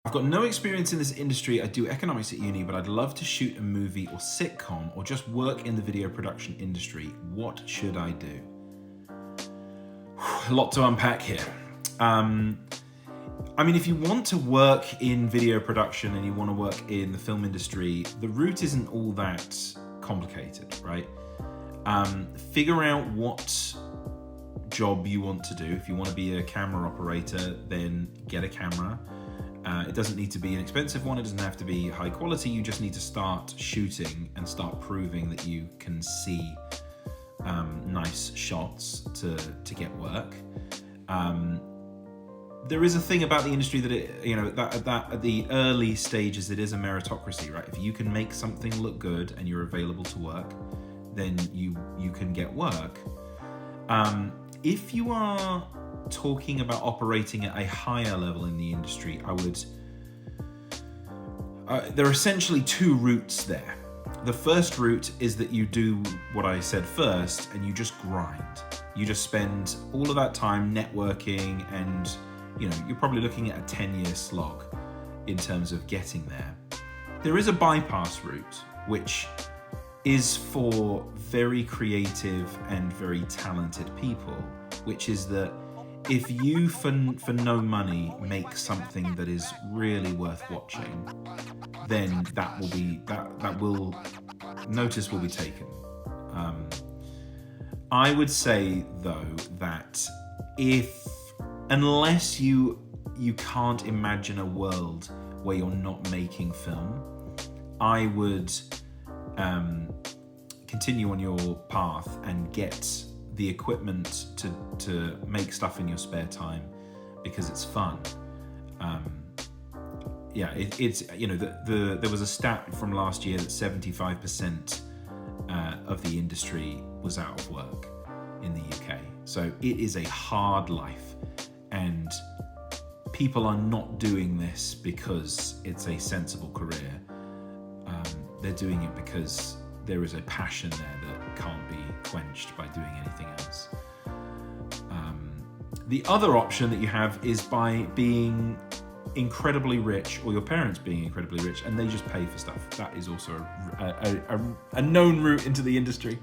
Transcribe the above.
I've got no experience in this industry. I do economics at uni, but I'd love to shoot a movie or sitcom or just work in the video production industry. What should I do? A lot to unpack here. I mean, if you want to work in video production and you want to work in the film industry, the route isn't all that complicated, right? Figure out what job you want to do. If you want to be a camera operator, then get a camera. It doesn't need to be an expensive one. It doesn't have to be high quality. You just need to start shooting and start proving that you can see nice shots to get work. There is a thing about the industry that that at the early stages it is a meritocracy, right? If you can make something look good and you're available to work, then you can get work. If you are talking about operating at a higher level in the industry, there are essentially two routes there. The first route is that you do what I said first and you just grind. You just spend all of that time networking, and you're probably looking at a 10-year slog in terms of getting there. There is a bypass route, which is for very creative and very talented people, which is that if you, for no money, make something that is really worth watching, then notice will be taken. I would say though that unless you can't imagine a world where you're not making film, I would continue on your path and get the equipment to make stuff in your spare time, because it's fun. There was a stat from last year that 75% of the industry was out of work in the UK. So it is a hard life, and people are not doing this because it's a sensible career. They're doing it because there is a passion there that can't be quenched by doing anything else. The other option that you have is by being incredibly rich, or your parents being incredibly rich, and they just pay for stuff. That is also a known route into the industry.